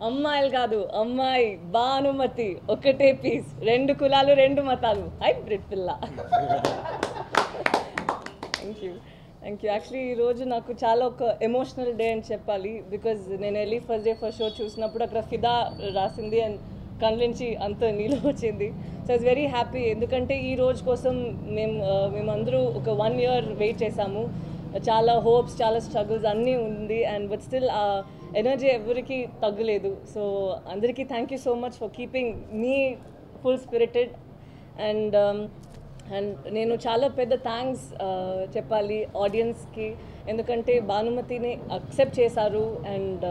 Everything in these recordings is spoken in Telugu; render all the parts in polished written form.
అమ్మాయిలు కాదు, అమ్మాయి భానుమతి ఒకటే పీస్, 2 కులాలు 2 మతాలు, హైబ్రిడ్ పిల్ల. థ్యాంక్ యూ యాక్చువల్లీ ఈరోజు నాకు చాలా ఒక ఎమోషనల్ డే అని చెప్పాలి. బికాజ్ నేను వెళ్ళి ఫస్ట్ డే ఫస్ట్ షో చూసినప్పుడు అక్కడ ఫిదా రాసింది అండ్ కళ్ళించి అంత నీళ్ళు వచ్చింది. So it's very happy. ఎందుకంటే ఈ రోజు కోసం మేమందరూ ఒక 1 year వెయిట్ చేసాము. చాలా హోప్స్, చాలా స్ట్రగుల్స్ అన్నీ ఉంది అండ్ బట్ స్టిల్ ఆ ఎనర్జీ ఎవరికి తగ్గలేదు. సో అందరికీ thank you so much for keeping me full spirited. And నేను చాలా పెద్ద థ్యాంక్స్ చెప్పాలి ఆడియన్స్కి. ఎందుకంటే భానుమతిని అక్సెప్ట్ చేశారు అండ్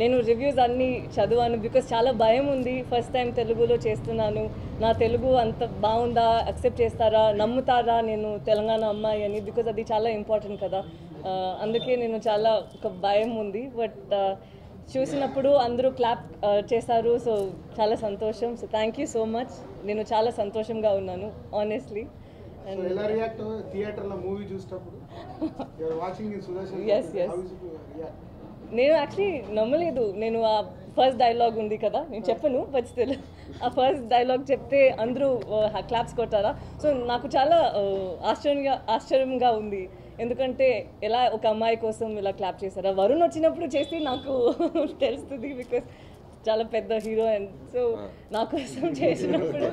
నేను రివ్యూస్ అన్నీ చదివాను. బికాస్ చాలా భయం ఉంది, ఫస్ట్ టైం తెలుగులో చేస్తున్నాను, నా తెలుగు అంత బాగుందా, అక్సెప్ట్ చేస్తారా, నమ్ముతారా నేను తెలంగాణ అమ్మాయి అని. బికాజ్ అది చాలా ఇంపార్టెంట్ కదా. అందుకే నేను చాలా ఒక భయం ఉంది. బట్ చూసినప్పుడు అందరూ క్లాప్ చేశారు. సో చాలా సంతోషం. So thank you so much. నేను చాలా సంతోషంగా ఉన్నాను ఆనెస్ట్లీ. నేను యాక్చువల్లీ నమ్మలేదు. నేను ఆ ఫస్ట్ డైలాగ్ ఉంది కదా, నేను చెప్పను బట్ స్టిల్ ఆ ఫస్ట్ డైలాగ్ చెప్తే అందరూ క్లాప్స్ కొట్టారా. సో నాకు చాలా ఆశ్చర్యంగా ఉంది. ఎందుకంటే ఎలా ఒక అమ్మాయి కోసం ఇలా క్లాప్ చేశారా. వరుణ్ వచ్చినప్పుడు చేసి నాకు తెలుస్తుంది బికాస్ చాలా పెద్ద హీరో అండ్ సో నా కోసం చేసినప్పుడు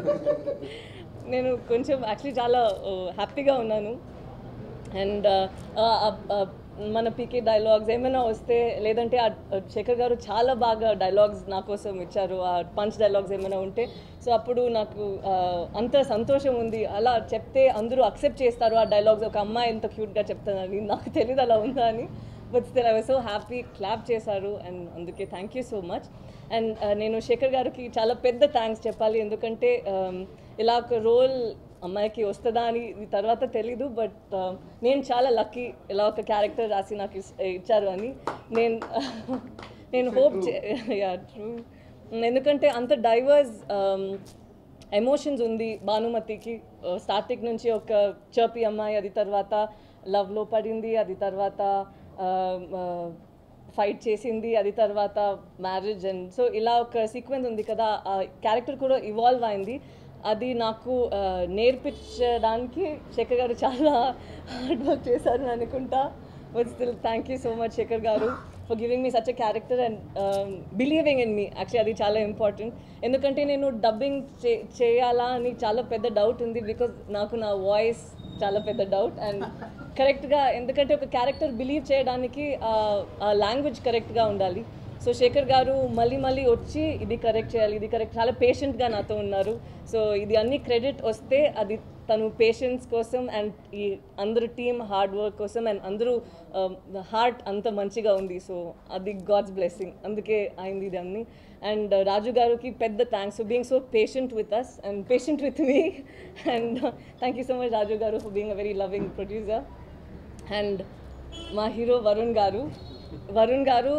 నేను కొంచెం యాక్చువల్లీ చాలా హ్యాపీగా ఉన్నాను. అండ్ మన పీకే డైలాగ్స్ ఏమైనా వస్తే, లేదంటే శేఖర్ గారు చాలా బాగా డైలాగ్స్ నా కోసం ఇచ్చారు, ఆ పంచ్ డైలాగ్స్ ఏమైనా ఉంటే. సో అప్పుడు నాకు అంత సంతోషం ఉంది. అలా చెప్తే అందరూ అక్సెప్ట్ చేస్తారు ఆ డైలాగ్స్. ఒక అమ్మాయి ఎంత క్యూట్గా చెప్తానని నాకు తెలియదు అలా ఉందా అని. But still I was so happy. Clap చేశారు అండ్ అందుకే thank you so much. And నేను శేఖర్ గారికి చాలా పెద్ద థ్యాంక్స్ చెప్పాలి. ఎందుకంటే ఇలా ఒక రోల్ అమ్మాయికి వస్తుందా అని తర్వాత తెలీదు. బట్ నేను చాలా లక్కీ ఇలా ఒక క్యారెక్టర్ రాసి నాకు ఇచ్చారు అని నేను హోప్ ట్రూ. ఎందుకంటే అంత డైవర్స్ ఎమోషన్స్ ఉంది భానుమతికి. స్టార్టింగ్ నుంచి ఒక చర్పీ అమ్మాయి, అది తర్వాత లవ్లో పడింది, అది తర్వాత ఫైట్ చేసింది, అది తర్వాత మ్యారేజ్. అండ్ సో ఇలా ఒక సీక్వెన్స్ ఉంది కదా. ఆ క్యారెక్టర్ కూడా ఇవాల్వ్ అయింది. అది నాకు నేర్పించడానికి శేఖర్ గారు చాలా హార్డ్ వర్క్ చేశారు అనుకుంటా. But still thank you so much Shekhar garu for giving me such a character and believing in me. Actually అది చాలా ఇంపార్టెంట్. ఎందుకంటే నేను డబ్బింగ్ చేయాలా అని చాలా పెద్ద డౌట్ ఉంది. బికాజ్ నాకు నా వాయిస్ చాలా పెద్ద డౌట్ అండ్ కరెక్ట్గా, ఎందుకంటే ఒక క్యారెక్టర్ బిలీవ్ చేయడానికి ఆ లాంగ్వేజ్ కరెక్ట్గా ఉండాలి. సో శేఖర్ గారు మళ్ళీ వచ్చి ఇది కరెక్ట్ చేయాలి, ఇది కరెక్ట్, చాలా పేషెంట్గా నాతో ఉన్నారు. సో ఇది అన్ని క్రెడిట్ వస్తే అది తను పేషెన్స్ కోసం అండ్ ఈ అందరూ టీమ్ హార్డ్ వర్క్ కోసం అండ్ అందరూ హార్ట్ అంత మంచిగా ఉంది. సో అది గాడ్స్ బ్లెస్సింగ్, అందుకే అయింది ఇది అన్ని. అండ్ రాజు గారికి పెద్ద thanks for being so patient with us and patient with me. And thank you so much Raju garu for being a very loving producer. And మా హీరో వరుణ్ గారు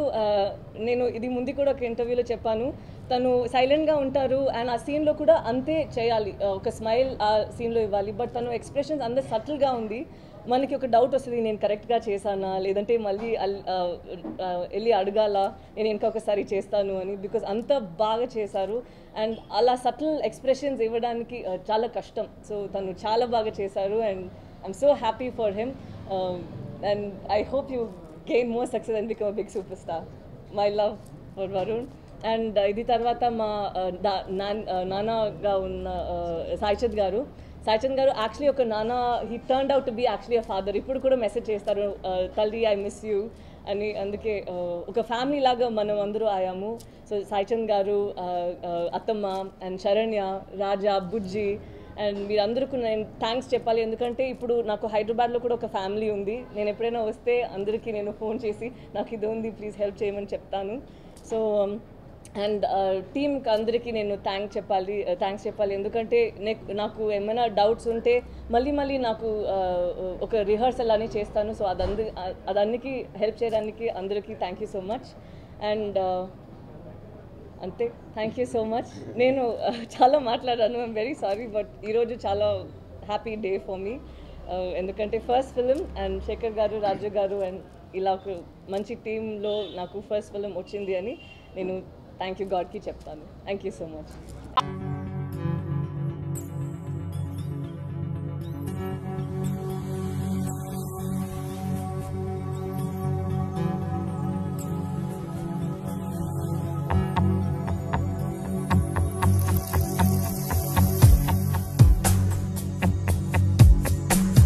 నేను ఇది ముందు కూడా ఒక ఇంటర్వ్యూలో చెప్పాను, తను సైలెంట్గా ఉంటారు అండ్ ఆ సీన్లో కూడా అంతే చేయాలి, ఒక స్మైల్ ఆ సీన్లో ఇవ్వాలి. బట్ తను ఎక్స్ప్రెషన్స్ అంత సటిల్గా ఉంది. మనకి ఒక డౌట్ వస్తుంది, నేను కరెక్ట్గా చేశానా లేదంటే మళ్ళీ వెళ్ళి అడగాల, నేను ఇంకొకసారి చేస్తాను అని. బికాజ్ అంత బాగా చేశారు అండ్ అలా సటిల్ ఎక్స్ప్రెషన్స్ ఇవ్వడానికి చాలా కష్టం. సో తను చాలా బాగా చేశారు and I'm so happy for him. And I hope you gain more success and become a big superstar. My love for Varun. And ఇది తర్వాత మా నాన్నగా ఉన్న సాయిచంద్ గారు యాక్చువల్లీ ఒక నాన్న, he turned out to be actually a father. ఇప్పుడు కూడా మెసేజ్ చేస్తారు, తల్లి ఐ మిస్ యూ అని. అందుకే ఒక ఫ్యామిలీ లాగా మనం అందరూ అయ్యాము. సో సాయిచంద్ గారు, అత్తమ్మ and Saranya, Raja, Bujji and మీరందరికీ నేను థ్యాంక్స్ చెప్పాలి. ఎందుకంటే ఇప్పుడు నాకు హైదరాబాద్లో కూడా ఒక ఫ్యామిలీ ఉంది. నేను ఎప్పుడైనా వస్తే అందరికీ నేను ఫోన్ చేసి నాకు ఇది ఉంది ప్లీజ్ హెల్ప్ చేయమని చెప్తాను. సో అండ్ టీమ్కి అందరికీ నేను థ్యాంక్స్ చెప్పాలి. ఎందుకంటే నాకు ఏమైనా డౌట్స్ ఉంటే మళ్ళీ నాకు ఒక రిహర్సల్ అని చేస్తాను. సో అదన్నికి హెల్ప్ చేయడానికి అందరికీ thank you so much. And అంతే, థ్యాంక్ యూ సో మచ్. నేను చాలా మాట్లాడాను, ఐఎమ్ వెరీ సారీ. బట్ ఈరోజు చాలా హ్యాపీ డే ఫర్ మీ. ఎందుకంటే ఫస్ట్ ఫిలిం అండ్ శేఖర్ గారు, రాజు గారు అండ్ ఇలా ఒక మంచి టీంలో నాకు ఫస్ట్ ఫిలిం వచ్చింది అని. నేను థ్యాంక్ యూ గాడ్కి చెప్తాను. Thank you so much.